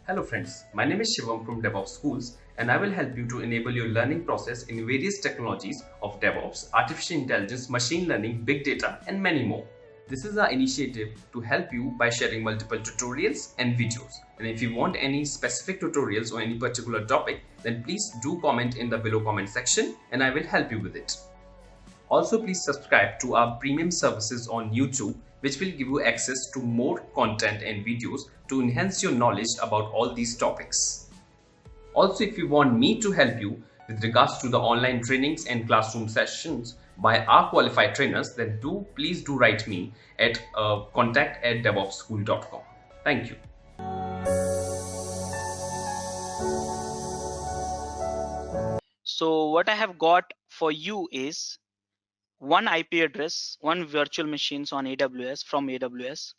Hello friends, my name is Shivam from DevOps Schools and I will help you to enable your learning process in various technologies of DevOps, artificial intelligence, machine learning, big data and many more. This is our initiative to help you by sharing multiple tutorials and videos. And if you want any specific tutorials on any particular topic, then please do comment in the below comment section and I will help you with it. Also, please subscribe to our premium services on YouTube, which will give you access to more content and videos to enhance your knowledge about all these topics. Also, if you want me to help you with regards to the online trainings and classroom sessions by our qualified trainers, then please do write me at contact@devopsschool.com. Thank you. So what I have got for you is one IP address, one virtual machines on AWS from AWS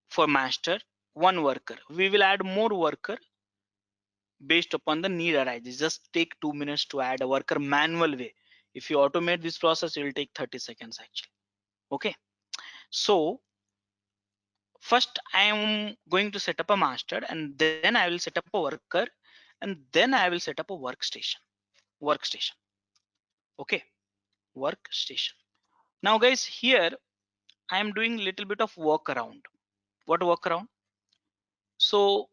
for master, one worker. We will add more worker based upon the need arises. Just take 2 minutes to add a worker manual way. If you automate this process, it will take 30 seconds actually. Okay. So first I am going to set up a master and then I will set up a worker and then I will set up a workstation. Okay. Workstation. Now guys, here I am doing a little bit of workaround. What workaround? So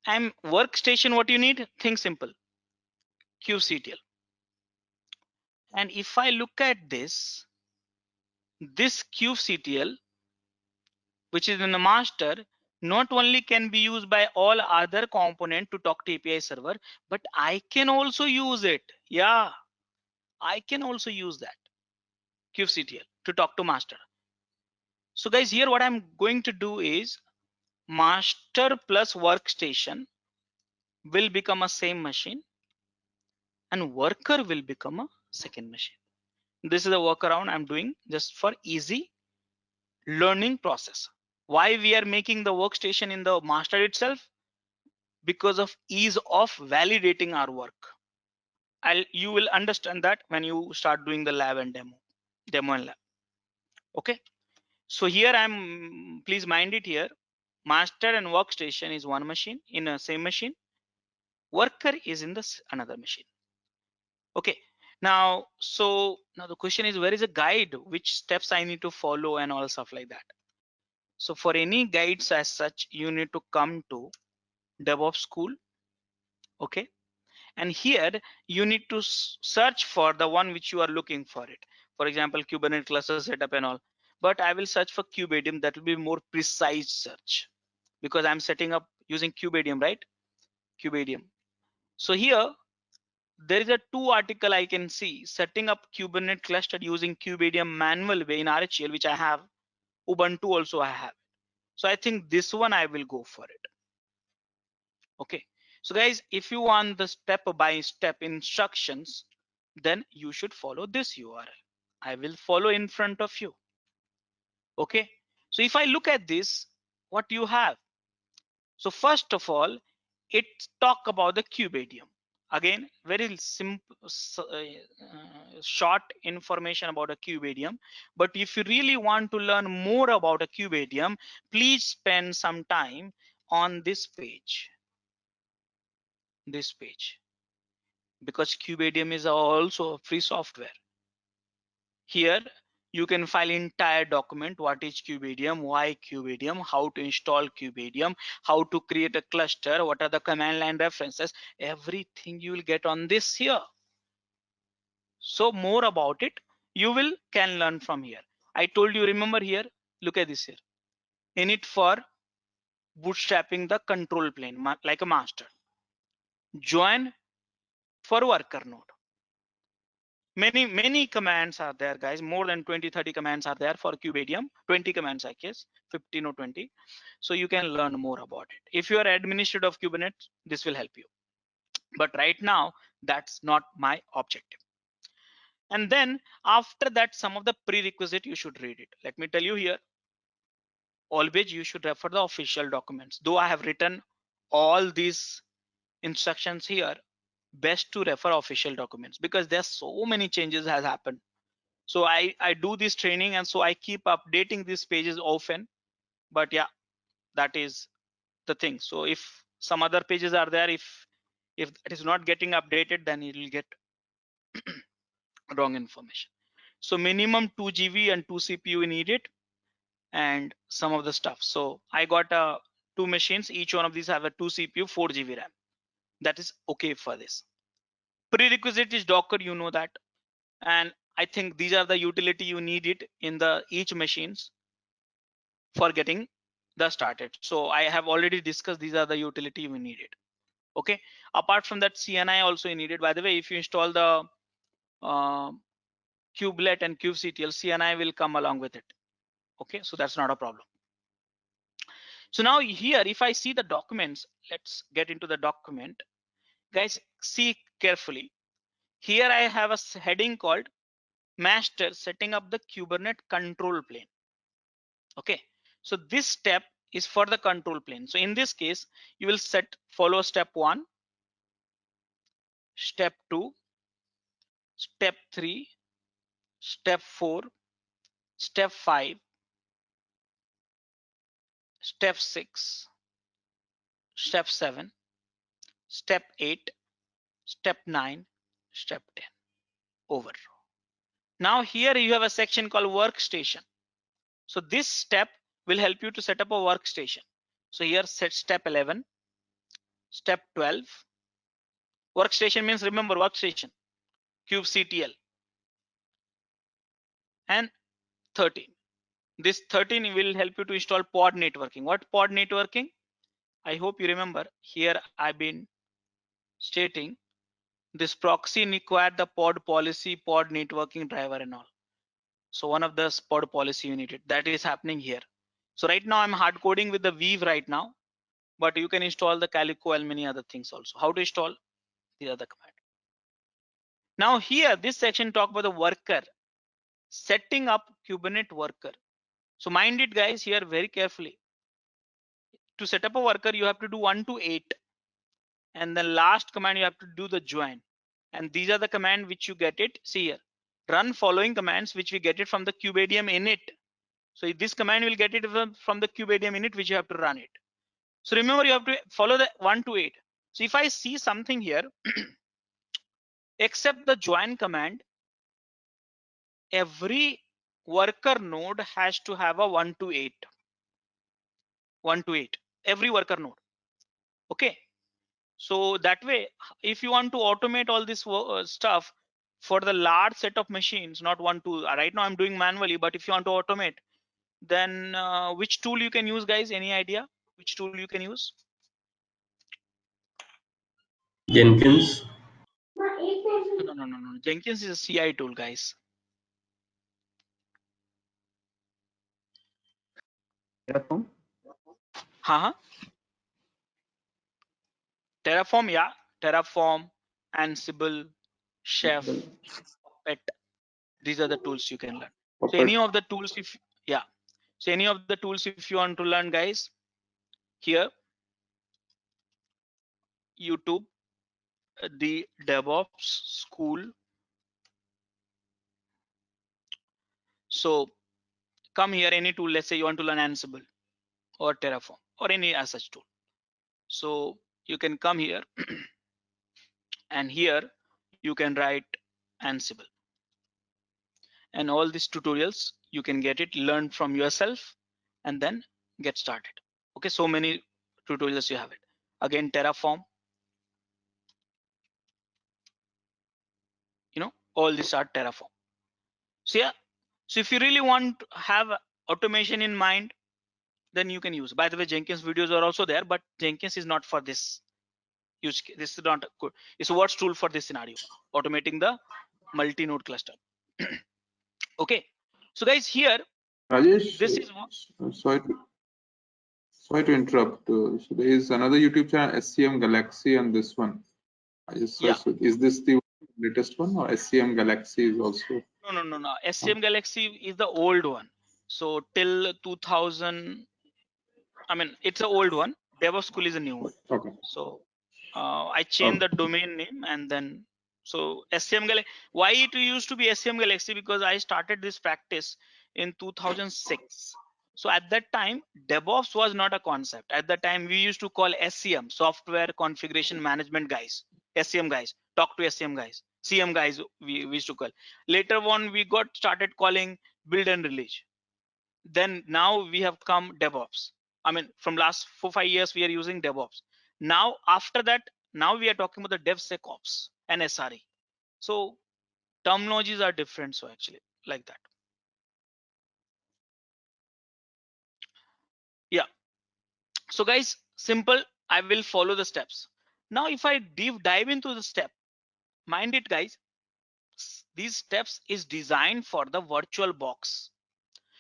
I'm workstation. What you need? Think simple. kubectl. And if I look at this kubectl, which is in the master, not only can be used by all other component to talk to API server, but I can also use it. Yeah, I can also use that kubectl to talk to master. So guys, here what I'm going to do is master plus workstation will become a same machine and worker will become a second machine. This is a workaround I'm doing just for easy learning process. Why we are making the workstation in the master itself? Because of ease of validating our work. You will understand that when you start doing the lab and demo and lab. Okay. So here please mind it here. Master and workstation is one machine in a same machine. Worker is in this another machine. Okay. Now the question is, where is a guide? Which steps I need to follow and all stuff like that. So for any guides as such, you need to come to DevOps School. Okay. And here you need to search for the one which you are looking for it. For example, Kubernetes cluster setup and all. But I will search for cubadium. That will be more precise search because I'm setting up using cubadium, right? Cubadium. So here there is a 2 article I can see setting up Kubernetes cluster using cubadium manual way in RHEL, which I have. Ubuntu also I have. So I think this one I will go for it. Okay. So guys, if you want the step by step instructions, then you should follow this URL. I will follow in front of you. Okay. So if I look at this, what you have. So first of all, it talk about the cubadium. Again, very simple, short information about a cubadium. But if you really want to learn more about a cubadium, please spend some time on this page. Because cubadium is also a free software. Here you can file entire document. What is cubadium, why cubadium, how to install cubadium, how to create a cluster, what are the command line references, everything you will get on this here. So more about it you can learn from here. I told you, remember here, look at this here. Init for bootstrapping the control plane like a master. Join for worker node. Many commands are there, guys. More than 20-30 commands are there for cubadium. 20 commands, I guess, 15 or 20. So you can learn more about it. If you are administrator of Kubernetes, this will help you. But right now, that's not my objective. And then after that, some of the prerequisite you should read it. Let me tell you here. Always you should refer the official documents. Though I have written all these instructions here, best to refer official documents because there's so many changes has happened. So I do this training and so I keep updating these pages often. But yeah, that is the thing. So if some other pages are there, if it is not getting updated, then it will get wrong information. So minimum 2 GB and 2 CPU needed, and some of the stuff. So I got 2 machines. Each one of these have a 2 CPU, 4 GB RAM. That is okay for this. Prerequisite is Docker, you know that. And I think these are the utility you need it in the each machines for getting the started. So I have already discussed these are the utility you need it. Okay. Apart from that, CNI also you need it. By the way, if you install the kubelet and kubectl, CNI will come along with it. Okay, so that's not a problem. So now here, if I see the documents, let's get into the document. Guys, see carefully. Here I have a heading called master setting up the Kubernetes control plane. Okay, so this step is for the control plane. So in this case, you will follow step 1, step 2, step 3, step 4, step 5, step 6, step 7, step 8, step 9, step 10. Over. Now here you have a section called workstation. So this step will help you to set up a workstation. So here set step 11, step 12. Workstation means, remember, workstation, kubectl, and 13. This 13 will help you to install pod networking. What pod networking? I hope you remember. Here I've been stating this proxy required the pod policy, pod networking driver and all. So one of the pod policy you needed, that is happening here. So right now I'm hard coding with the Weave right now, but you can install the Calico and many other things also. How to install the other command. Now here, this section talk about the worker, setting up Kubernetes worker. So mind it guys here very carefully. To set up a worker, you have to do 1 to 8. And the last command you have to do the join. And these are the command which you get it. See here, run following commands which we get it from the cubadium init. So this command will get it from the cubadium init which you have to run it. So remember, you have to follow the 1 to 8. So if I see something here, except the join command, every worker node has to have a 1 to 8. 1 to 8, every worker node. Okay. So that way, if you want to automate all this stuff for the large set of machines, not 1 to, right now I'm doing manually, but if you want to automate, then which tool you can use, guys? Any idea which tool you can use? Jenkins. No. Jenkins is a CI tool, guys. Terraform? Terraform, yeah. Terraform, Ansible, Chef, Puppet. These are the tools you can learn. So any of the tools, so any of the tools if you want to learn, guys, here, YouTube, the DevOps school. So come here, any tool, let's say you want to learn Ansible or Terraform or any as such tool. So you can come here and here you can write Ansible. And all these tutorials, you can get it, learn from yourself, and then get started. Okay, so many tutorials you have it. Again, Terraform, all these are Terraform. So yeah, so if you really want to have automation in mind, then you can use. By the way, Jenkins videos are also there, but Jenkins is not for this use case. This is not good. It's a words tool for this scenario, automating the multi-node cluster. Okay, so guys, here, Rajesh, this is sorry to interrupt. So there is another YouTube channel, SCM Galaxy, and this one. I just searched it. Is this the latest one, or SCM Galaxy is also? No. SCM Galaxy is the old one. So till 2000, I mean, it's an old one. DevOpsSchool is a new one. Okay. So I changed the domain name, and then so SCM Galaxy. Why it used to be SCM Galaxy? Because I started this practice in 2006. So at that time, DevOps was not a concept. At that time, we used to call SCM, software configuration management guys, SCM guys, talk to SCM guys, CM guys, we used to call. Later on, we got started calling build and release. Then now we have come DevOps. I mean, from last 4-5 years, we are using DevOps. Now, after that, now we are talking about the DevSecOps and SRE. So terminologies are different. So actually like that. Yeah. So guys, simple, I will follow the steps. Now, if I dive into the step, mind it guys, these steps is designed for the virtual box.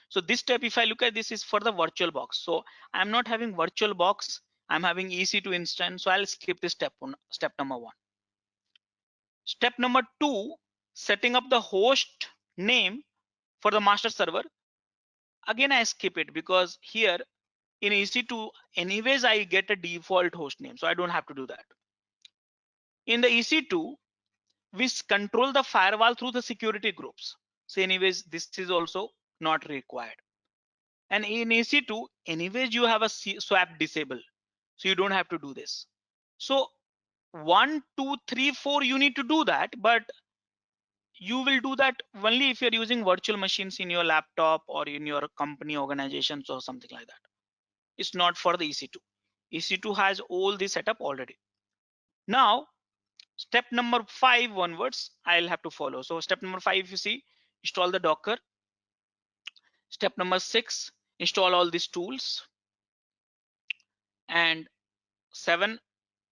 So this step, if I look at this, is for the virtual box. So I'm not having virtual box, I'm having EC2 instance. So I'll skip this step on step number 1. Step number 2, setting up the host name for the master server. Again, I skip it because here in EC2, anyways, I get a default host name. So I don't have to do that. In the EC2, we control the firewall through the security groups. So anyways, this is also not required. And in EC2, anyways, you have a swap disable. So you don't have to do this. So 1, 2, 3, 4, you need to do that, but you will do that only if you're using virtual machines in your laptop or in your company organizations or something like that. It's not for the EC2. EC2 has all this setup already. Now, step number 5 onwards, I'll have to follow. So step number 5, if you see, install the Docker. Step number 6, install all these tools. And 7,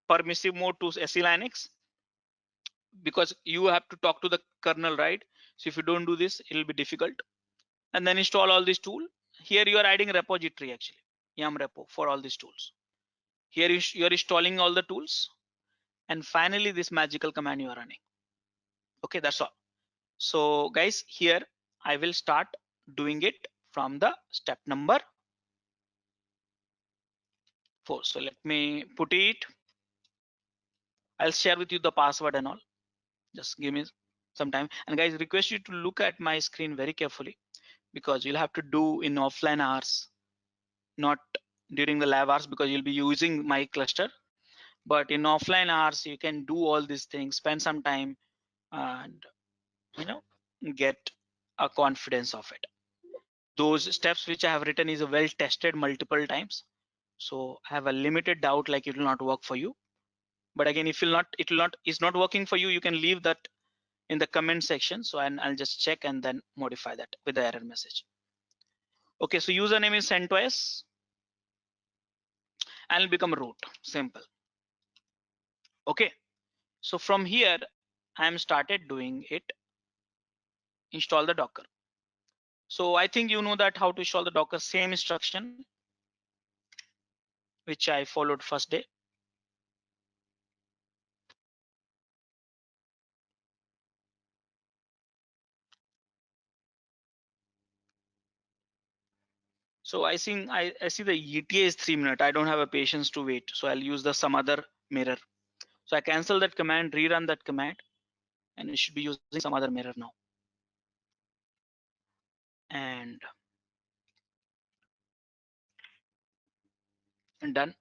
permissive mode to SE Linux, because you have to talk to the kernel, right? So if you don't do this, it'll be difficult. And then install all these tools. Here you are adding repository actually, yum repo for all these tools. Here you're installing all the tools. And finally, this magical command you are running. Okay, that's all. So guys, here I will start doing it from the step number 4. So let me put it. I'll share with you the password and all. Just give me some time. And guys, request you to look at my screen very carefully, because you'll have to do in offline hours, not during the lab hours, because you'll be using my cluster. But in offline hours, you can do all these things, spend some time, and get a confidence of it. Those steps which I have written is well tested multiple times. So I have a limited doubt like it will not work for you. But again, if it's not working for you, you can leave that in the comment section. So I'll just check and then modify that with the error message. Okay, so username is CentOS and it'll become root, simple. Okay, so from here, I'm started doing it, install the Docker. So I think you know that how to install the Docker, same instruction, which I followed first day. So I see the ETA is 3 minutes. I don't have a patience to wait. So I'll use the some other mirror. So I cancel that command, rerun that command, and it should be using some other mirror now. And done.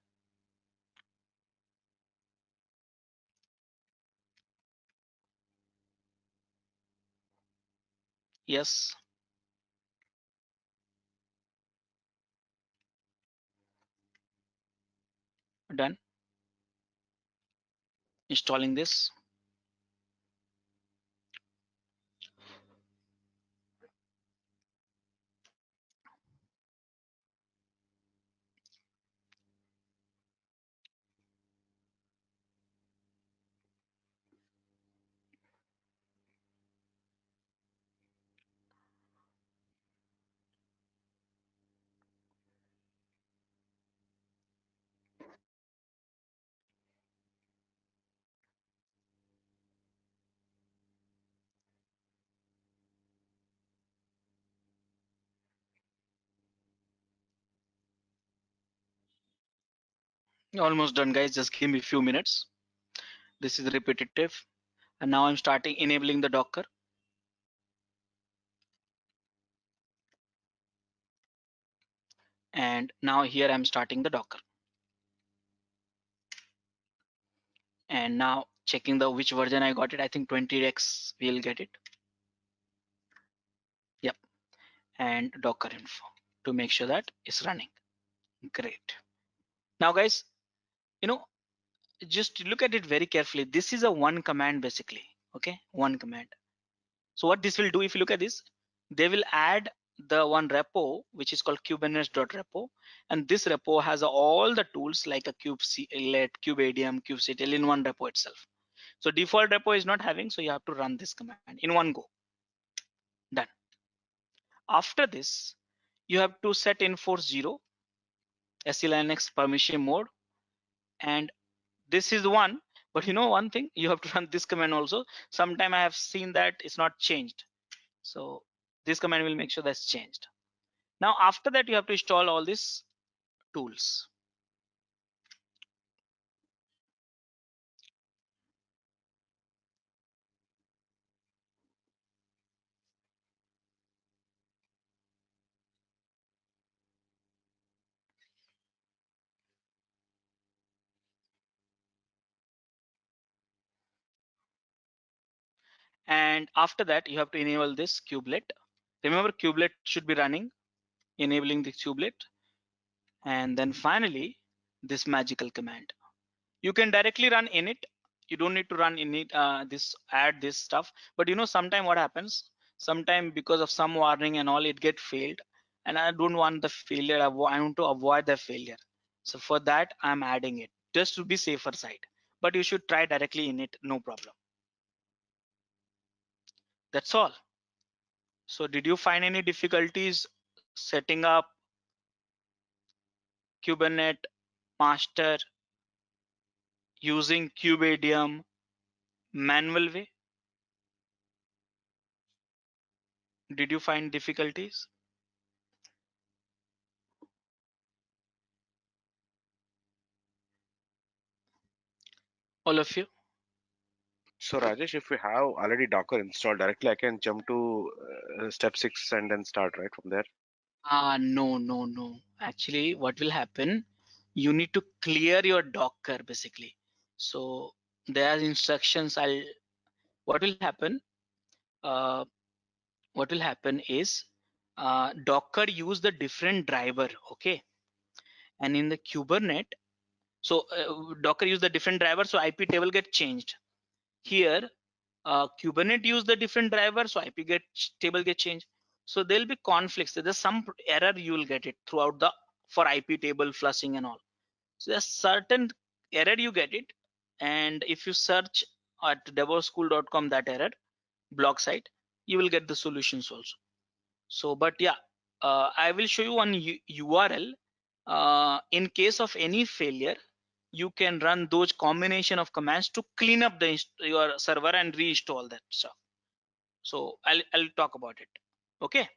Yes. Done. Installing this. Almost done, guys. Just give me a few minutes. This is repetitive. And now I'm starting enabling the Docker. And now here I'm starting the Docker. And now checking the which version I got it. I think 20x we'll get it. Yep. And Docker info to make sure that it's running. Great. Now guys, you know, just look at it very carefully. This is a one command basically. Okay, one command. So what this will do, if you look at this, they will add the one repo which is called kubernetes.repo, and this repo has all the tools like a kubelet, cubadium, kubectl in one repo itself. So default repo is not having, so you have to run this command in one go. Done. After this, you have to set enforce 0 SE Linux permission mode, and this is one. But you know one thing, you have to run this command also. Sometime I have seen that it's not changed, so this command will make sure that's changed. Now after that, you have to install all these tools. And after that, you have to enable this kubelet. Remember, kubelet should be running, enabling the kubelet. And then finally, this magical command. You can directly run init. You don't need to run init, this add this stuff. But you know, sometime what happens, sometime because of some warning and all, it get failed. And I don't want the failure. I want to avoid the failure. So for that, I'm adding it just to be safer side. But you should try directly init, no problem. That's all. So did you find any difficulties setting up Kubernetes master using cubadium manual way? Did you find difficulties? All of you? So Rajesh, if we have already Docker installed directly, I can jump to step 6 and then start right from there. No. Actually, what will happen? You need to clear your Docker basically. So there are instructions. What will happen? Uh, what will happen is Docker use the different driver, okay? And in the Kubernetes, so Docker use the different driver, so IP table get changed. Here, Kubernetes use the different driver, so table get changed. So there'll be conflicts. There's some error you will get it throughout the for IP table flushing and all. So there's certain error you get it, and if you search at DevOpsSchool.com that error blog site, you will get the solutions also. So, but yeah, I will show you one URL. In case of any failure, you can run those combination of commands to clean up your server and reinstall that stuff. So I'll talk about it. Okay.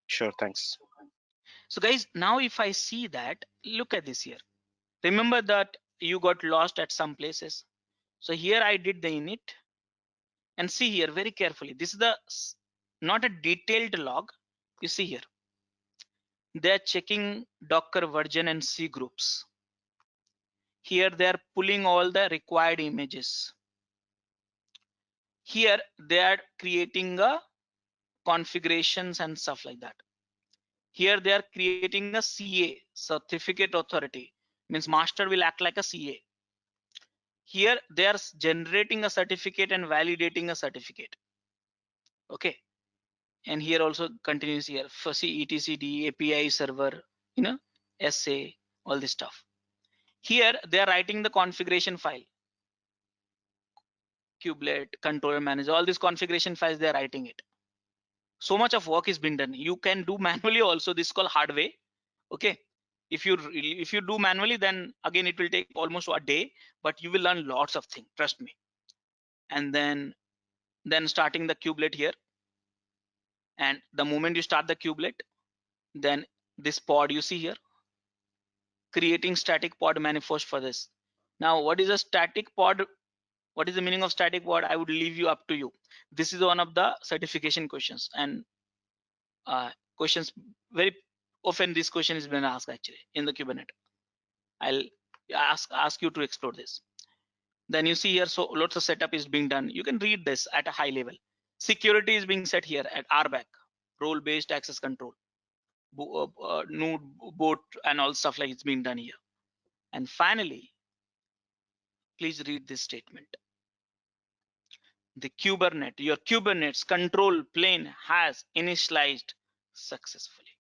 Sure, thanks. So guys, now if I see that, look at this here. Remember that you got lost at some places. So here I did the init, and see here very carefully. This is not a detailed log. You see here, they're checking Docker version and C groups. Here they're pulling all the required images. Here they are creating a configurations and stuff like that. Here they are creating a CA, certificate authority, means master will act like a CA. Here they are generating a certificate and validating a certificate. Okay. And here also continues here for C etcd API server, you know, SA, all this stuff. Here they are writing the configuration file, kubelet, controller manager, all these configuration files they are writing it. So much of work is being done. You can do manually also. This is called hard way. Okay. If you do manually, then again it will take almost a day, but you will learn lots of things. Trust me. And then starting the kubelet here. And the moment you start the kubelet, then this pod you see here, creating static pod manifest for this. Now, what is a static pod? What is the meaning of static pod? I would leave you up to you. This is one of the certification questions, and questions very often. This question has been asked actually in the Kubernetes. I'll ask you to explore this. Then you see here, so lots of setup is being done. You can read this at a high level. Security is being set here at RBAC, role-based access control, node boot and all stuff like it's being done here. And finally, please read this statement. The your Kubernetes control plane has initialized successfully.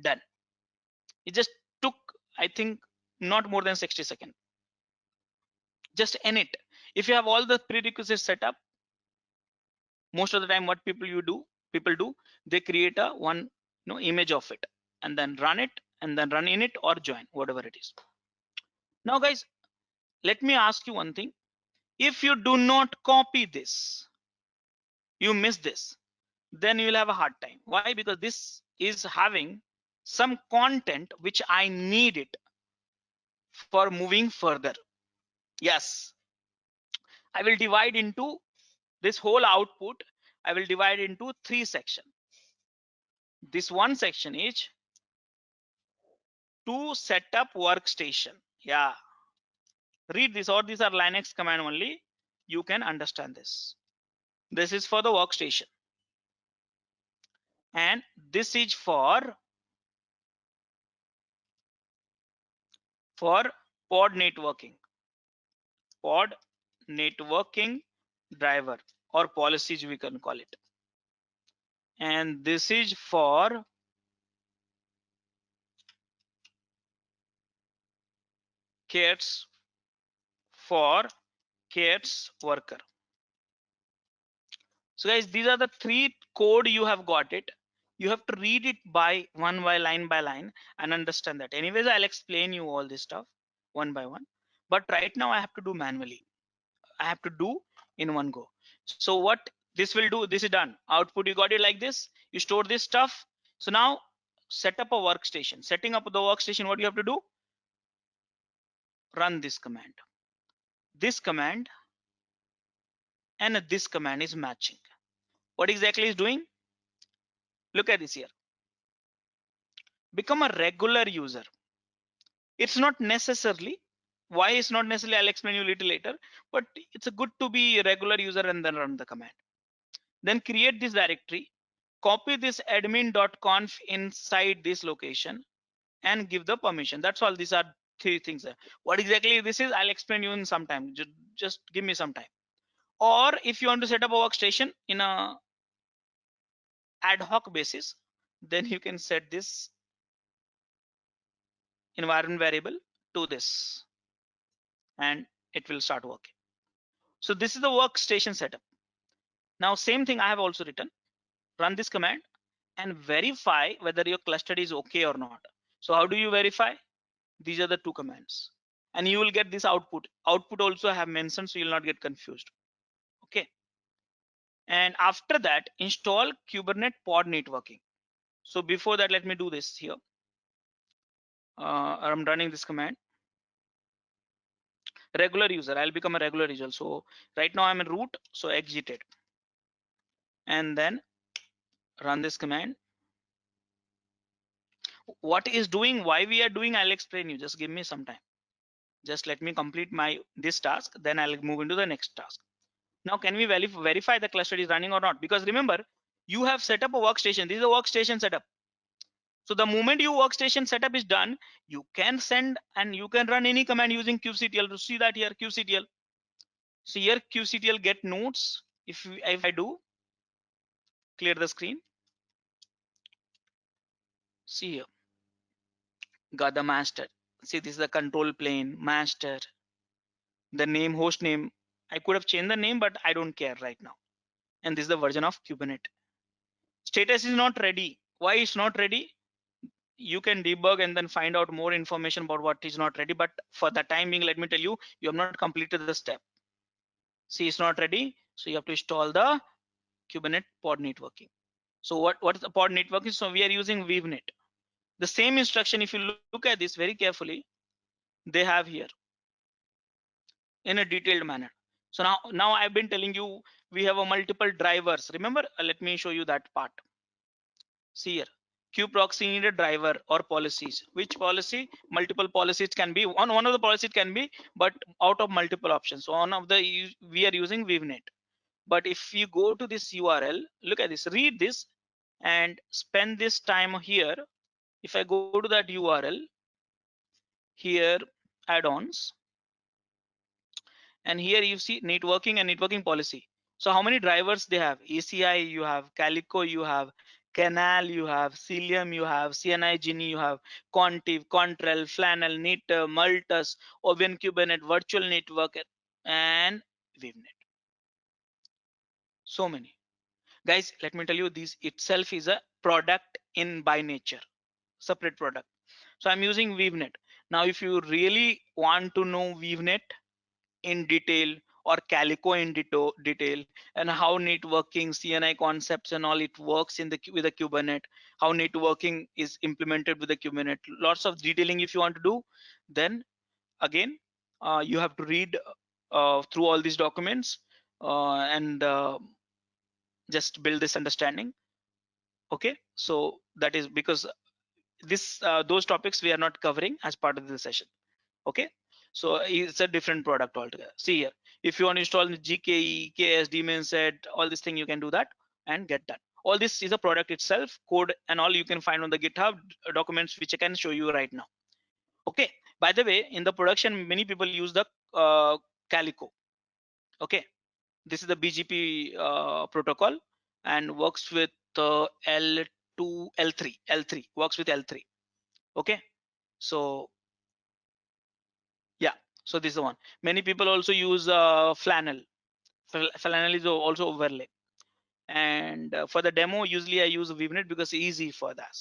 Done. It just took, I think, not more than 60 seconds. Just init. If you have all the prerequisites set up, most of the time what people do, they create a one image of it and then run it and then run init or join, whatever it is. Now guys, let me ask you one thing. If you do not copy this, you miss this, then you will have a hard time. Why? Because this is having some content which I need it for moving further. Yes, I will divide into this whole output. I will divide into 3 sections. This one section is to set up workstation. Yeah, read this, or these are Linux command only. You can understand this. This is for the workstation, and this is for pod networking driver or policies we can call it, and this is for cats worker. So guys, these are the 3 code. You have got it. You have to read it by line by line and understand that. Anyways, I'll explain you all this stuff one by one, but right now I have to do manually. I have to do in one go. So what this will do, this is done. Output, you got it like this. You store this stuff. So now set up a workstation. Setting up the workstation, what you have to do? Run this command. This command and this command is matching. What exactly is doing? Look at this here. Become a regular user. It's not necessarily. Why it's not necessarily, I'll explain you a little later, but it's a good to be a regular user and then run the command. Then create this directory, copy this admin.conf inside this location and give the permission. That's all. These are 3 things. What exactly this is, I'll explain you in some time. Just give me some time. Or if you want to set up a workstation in a ad hoc basis, then you can set this environment variable to this and it will start working. So this is the workstation setup. Now same thing I have also written. Run this command and verify whether your cluster is okay or not. So how do you verify? These are the 2 commands and you will get this output. Output also I have mentioned, so you'll not get confused. Okay. And after that, install Kubernetes pod networking. So before that, let me do this here. I'm running this command. Regular user, I'll become a regular user. So right now I'm in root, so exit it and then run this command. What is doing, why we are doing, I'll explain you. Just give me some time. Just let me complete this task, then I'll move into the next task. Now can we verify the cluster is running or not? Because remember, you have set up a workstation. This is a workstation setup. So the moment your workstation setup is done, you can send and you can run any command using kubectl. To see that here, kubectl. So here kubectl get nodes. If I do clear the screen, see here, got the master. See, this is the control plane, master, the name, host name. I could have changed the name, but I don't care right now. And this is the version of Kubernetes. Status is not ready. Why it's not ready? You can debug and then find out more information about what is not ready. But for the time being, let me tell you, you have not completed the step. See, it's not ready. So you have to install the Kubernetes pod networking. So what is the pod networking? So we are using VNet. The same instruction, if you look at this very carefully, they have here in a detailed manner. So now I've been telling you we have a multiple drivers. Remember, let me show you that part. See here, kubeproxy need a driver or policies. Which policy? Multiple policies can be one of the policies can be, but out of multiple options. So one of the we are using vivnet. But if you go to this URL, look at this, read this and spend this time here. If I go to that URL here, add-ons, and here you see networking and networking policy. So how many drivers they have? ACI, you have Calico, you have Canal, you have Cilium, you have CNI Genie, you have Contiv, Contrail, Flannel, Neater, Multus, Oven Kubernetes, Virtual Network, and Vivnet. So many. Guys, let me tell you, this itself is a product in by nature, separate product. So I'm using Vivnet. Now, if you really want to know Vivnet in detail or Calico in detail and how networking, CNI concepts and all it works in the with the Kubernetes, how networking is implemented with the Kubernetes, lots of detailing if you want to do, then again you have to read through all these documents and just build this understanding. Okay, so that is because this those topics we are not covering as part of the session. Okay, so it's a different product altogether. See here, if you want to install GKE, KS, daemon set, all this thing, you can do that and get done. All this is a product itself, code and all you can find on the GitHub documents, which I can show you right now. Okay, by the way, in the production many people use the Calico. Okay, this is the BGP protocol and works with L2, L3 works with L3. Okay, so yeah, so this is the one. Many people also use Flannel. Flannel is also overlay, and for the demo usually I use Vivnet because it's easy for that.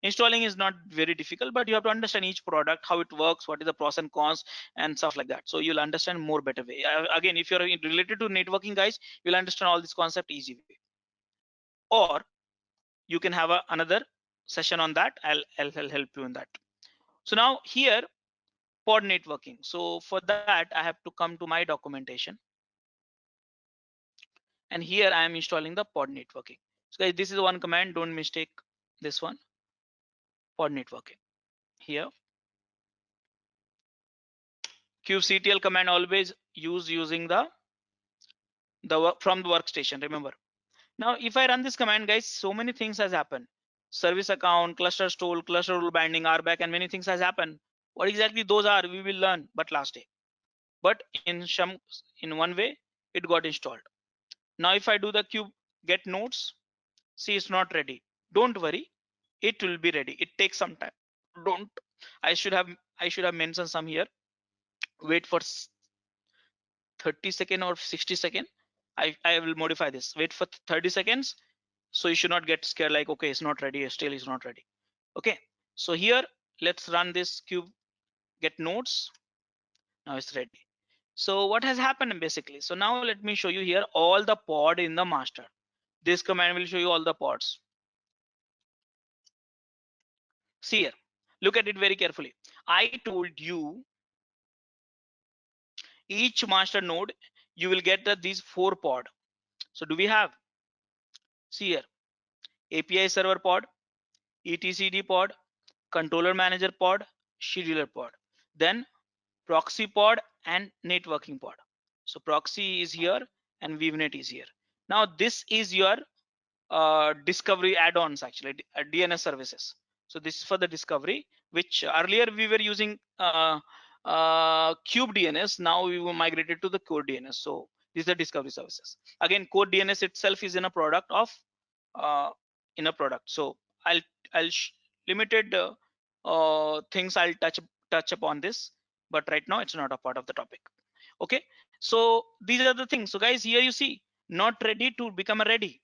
Installing is not very difficult, but you have to understand each product, how it works, what is the pros and cons and stuff like that, so you'll understand more better way. Again, if you're related to networking, guys, you'll understand all this concept easy way. Or you can have another session on that. I'll help you in that. So now here, pod networking. So for that I have to come to my documentation, and here I am installing the pod networking. So guys, this is one command, don't mistake this one, pod networking. Here kubectl command always using the from the workstation, remember. Now if I run this command, guys, so many things has happened. Service account, cluster stole, cluster rule binding, RBAC, and many things has happened. What exactly those are, we will learn but last day. But in one way it got installed. Now if I do the kube get nodes, see it's not ready. Don't worry, it will be ready. It takes some time. Don't, I should have mentioned some here. Wait for 30 seconds or 60 seconds. I will modify this. Wait for 30 seconds. So you should not get scared like, okay, it's not ready, still is not ready. Okay, so here let's run this kube get nodes. Now it's ready. So what has happened basically? So now let me show you here all the pod in the master. This command will show you all the pods. See here, look at it very carefully. I told you each master node you will get these 4 pod. So do we have? See here, API server pod, etcd pod, controller manager pod, scheduler pod, then proxy pod and networking pod. So proxy is here and vivnet is here. Now this is your discovery add-ons, actually DNS services. So this is for the discovery, which earlier we were using cube DNS. Now we were migrated to the core DNS. So these are discovery services. Again, core DNS itself is in a product of in a product. So I'll limited things I'll touch upon this, but right now it's not a part of the topic. Okay, so these are the things. So guys, here you see not ready to become a ready,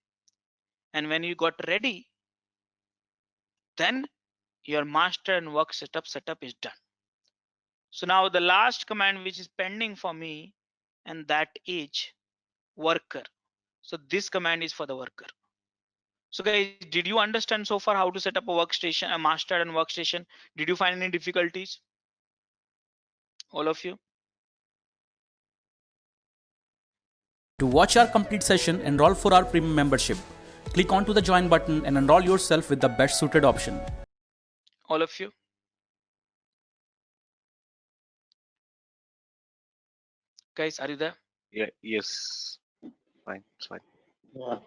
and when you got ready, then your master and work setup is done. So now the last command which is pending for me, and that is worker. So this command is for the worker. So guys, did you understand so far how to set up a workstation, a master and workstation? Did you find any difficulties? All of you? To watch our complete session, enroll for our premium membership. Click onto the join button and enroll yourself with the best suited option. All of you. Guys, are you there? Yeah, yes. Fine, it's fine. Yeah.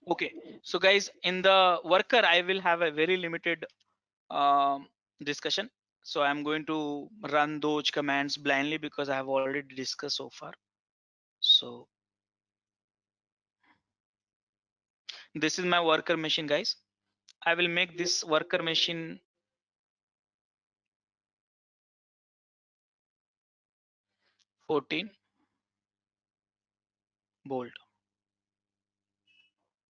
Okay, so guys, in the worker, I will have a very limited discussion. So I'm going to run those commands blindly because I have already discussed so far. So this is my worker machine, guys. I will make this worker machine (14) bold.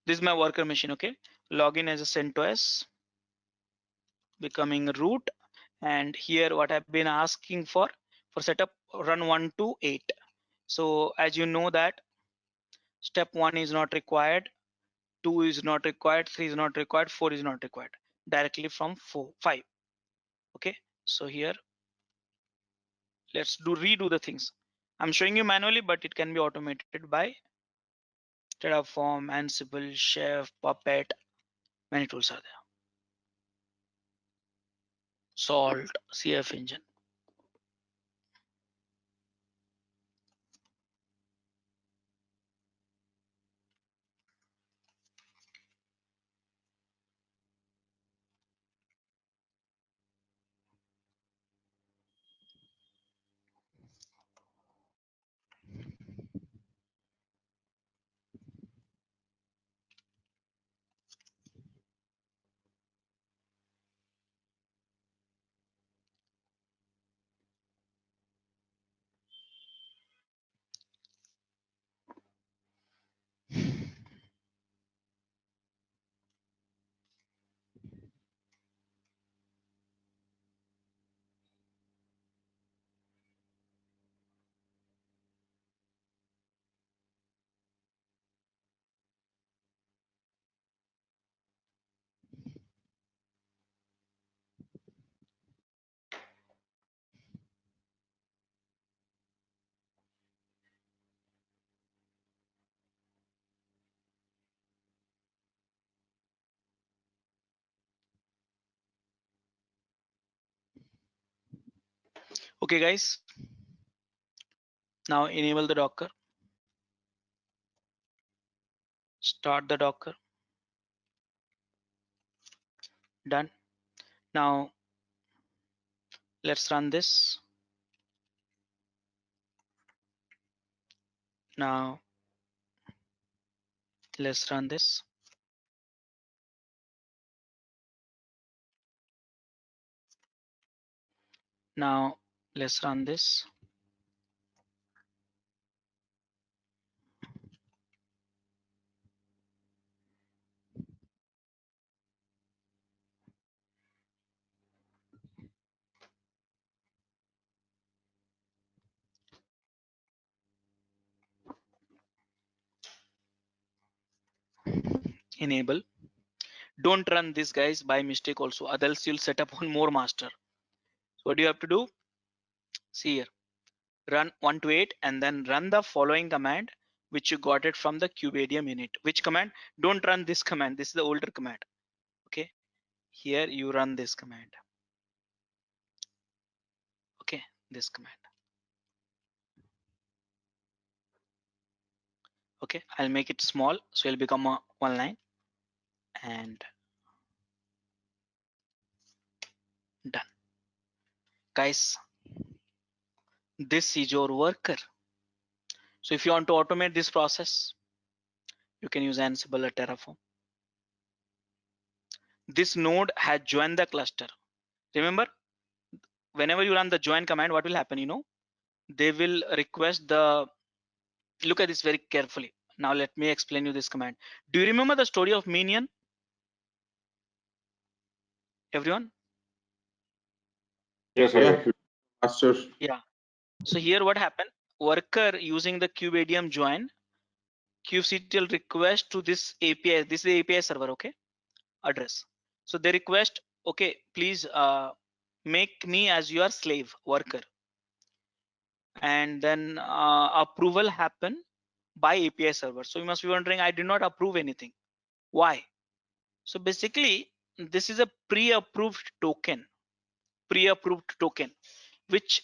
This is my worker machine. Okay, login as a CentOS, becoming root, and here what I've been asking for setup, run 1 to 8. So as you know that step 1 is not required, 2 is not required, 3 is not required, 4 is not required, directly from 5. Okay, so here let's redo the things. I'm showing you manually, but it can be automated by Terraform, Ansible, Chef, Puppet. Many tools are there. Salt, CF engine. Okay, guys. Now enable the Docker. Start the Docker. Done. Now let's run this. Now let's run this. Now let's run this. Enable. Don't run this, guys, by mistake also, otherwise you'll set up one more master. So what do you have to do? See here, run 1 to 8 and then run the following command which you got it from the cubadium unit. Which command? Don't run this command, this is the older command. Okay, here you run this command. Okay, this command. Okay, I'll make it small so it'll become a one line, and done. Guys, this is your worker. So if you want to automate this process, you can use Ansible or Terraform. This node has joined the cluster. Remember, whenever you run the join command, what will happen? You know, they will request the, look at this very carefully. Now let me explain you this command. Do you remember the story of minion? Everyone? Yes, Yeah. Rajesh. Master. Yeah. So here what happened? Worker using the cubadium join, kubectl request to this API. This is the API server, okay? Address. So they request, okay, please make me as your slave worker. And then approval happen by API server. So you must be wondering, I did not approve anything. Why? So basically, this is a pre-approved token, which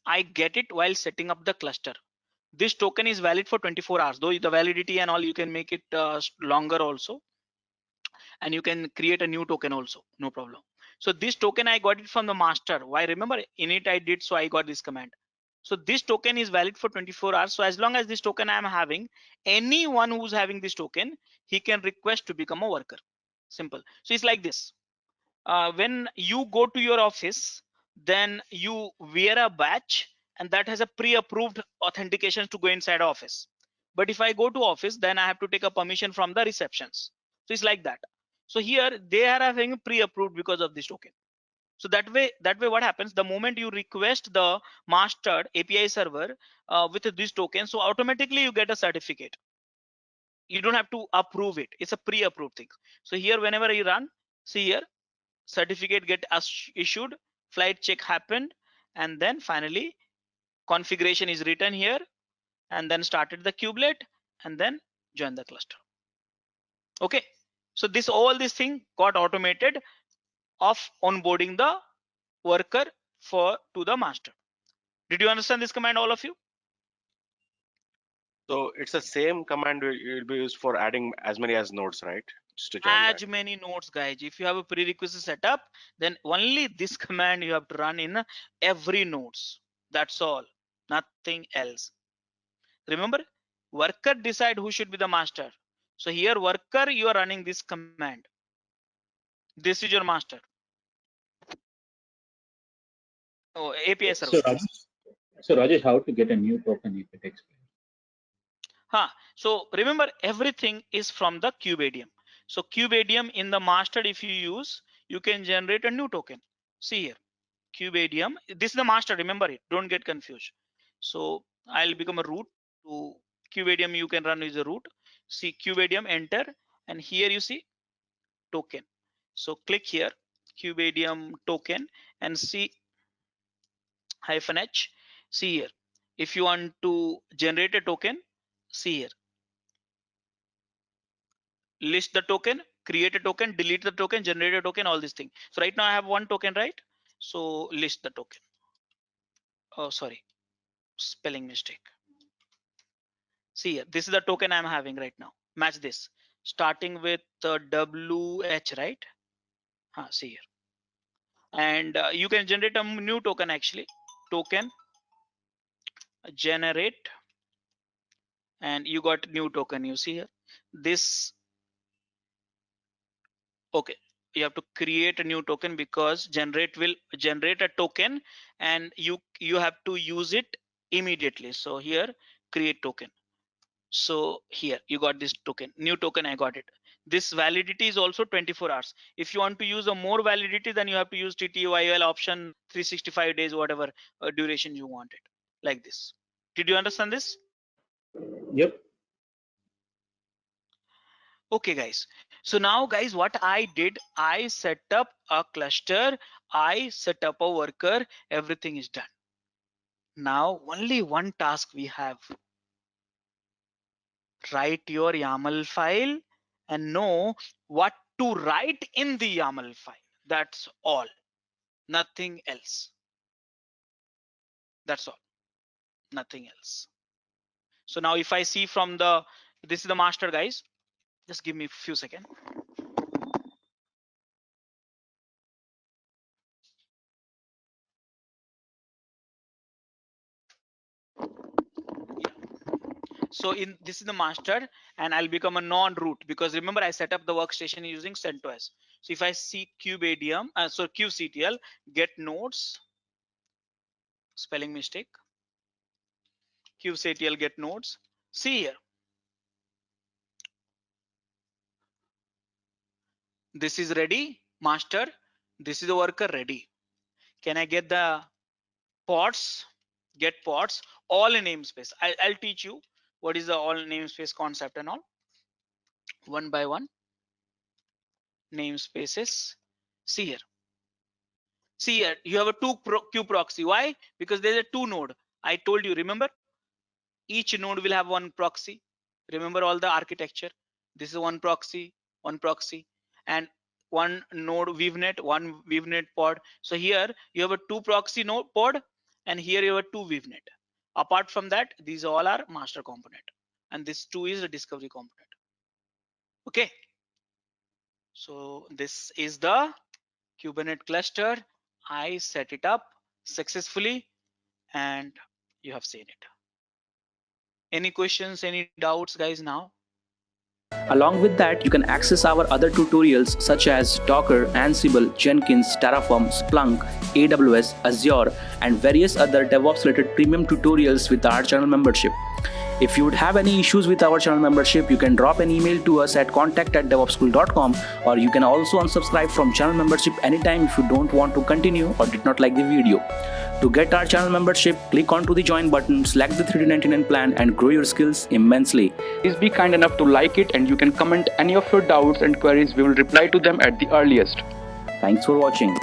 I get it while setting up the cluster. This token is valid for 24 hours, though the validity and all you can make it longer also, and you can create a new token also, no problem. So this token I got it from the master. Why? Remember init I did, so I got this command. So this token is valid for 24 hours. So as long as this token I am having, anyone who's having this token, he can request to become a worker. Simple. So it's like this. When you go to your office, then you wear a badge and that has a pre-approved authentication to go inside office. But if I go to office, then I have to take a permission from the receptions. So it's like that. So here they are having pre-approved because of this token. So that way what happens, the moment you request the mastered API server with this token, so automatically you get a certificate. You don't have to approve it. It's a pre-approved thing. So here whenever you run, see here, certificate get issued, flight check happened, and then finally configuration is written here, and then started the kubelet, and then join the cluster. Okay, so all this thing got automated of onboarding the worker to the master. Did you understand this command, all of you? So it's the same command will be used for adding as many as nodes, right? Just to join that. As many nodes, guys. If you have a prerequisite setup, then only this command you have to run in every nodes. That's all, nothing else. Remember, worker decide who should be the master. So here worker, you are running this command. This is your master. Oh, API server. So Rajesh, how to get a new token if it expires? So remember, everything is from the cubadium. So cubadium in the master, if you use, you can generate a new token. See here, cubadium. This is the master. Remember it. Don't get confused. So I'll become a root to cubadium. You can run with the root. See cubadium, enter, and here you see token. So click here, cubadium token, and see -h. See here, if you want to generate a token, see here, list the token, create a token, delete the token, generate a token, all these things. So right now I have one token, right? So list the token. Oh, sorry, spelling mistake. See here, this is the token I'm having right now. Match this, starting with WH, right? See here, and you can generate a new token actually. Token generate, and you got new token. You see here, this. Okay, you have to create a new token because generate will generate a token, and you have to use it immediately. So here, create token. So here you got this token, new token. I got it. This validity is also 24 hours. If you want to use a more validity, then you have to use TTYL option 365 days, whatever duration you want it, like this. Did you understand this? Yep. Okay, guys. So now, guys, what I did, I set up a cluster, I set up a worker, everything is done. Now, only one task we have. Write your YAML file and know what to write in the YAML file. That's all. Nothing else. That's all. Nothing else. So now if I see from this is the master, guys. Just give me a few seconds. So this is the master, and I'll become a non-root because remember I set up the workstation using CentOS. So if I see cubadium, so kubectl get nodes, spelling mistake, kubectl get nodes. See here, this is ready, master. This is the worker ready. Can I get the pods? Get pods, all in namespace. I'll teach you what is the all namespace concept and all, one by one. Namespaces. See here. See here, you have a queue proxy. Why? Because there's a two node. I told you, remember? Each node will have one proxy. Remember all the architecture. This is one proxy. one proxy, and one node VNet, one VNet pod. So here you have a 2 proxy node pod, and here you have a 2 VNet. Apart from that, these all are master component, and this 2 is a discovery component. Okay. So this is the Kubernetes cluster. I set it up successfully, and you have seen it. Any questions, any doubts, guys, now? Along with that, you can access our other tutorials such as Docker, Ansible, Jenkins, Terraform, Splunk, AWS, Azure, and various other DevOps related premium tutorials with our channel membership. If you would have any issues with our channel membership, you can drop an email to us at contact@devopsschool.com, or you can also unsubscribe from channel membership anytime if you don't want to continue or did not like the video. To get our channel membership, click onto the join button, select the 3D99 plan, and grow your skills immensely. Please be kind enough to like it, and you can comment any of your doubts and queries. We will reply to them at the earliest. Thanks for watching.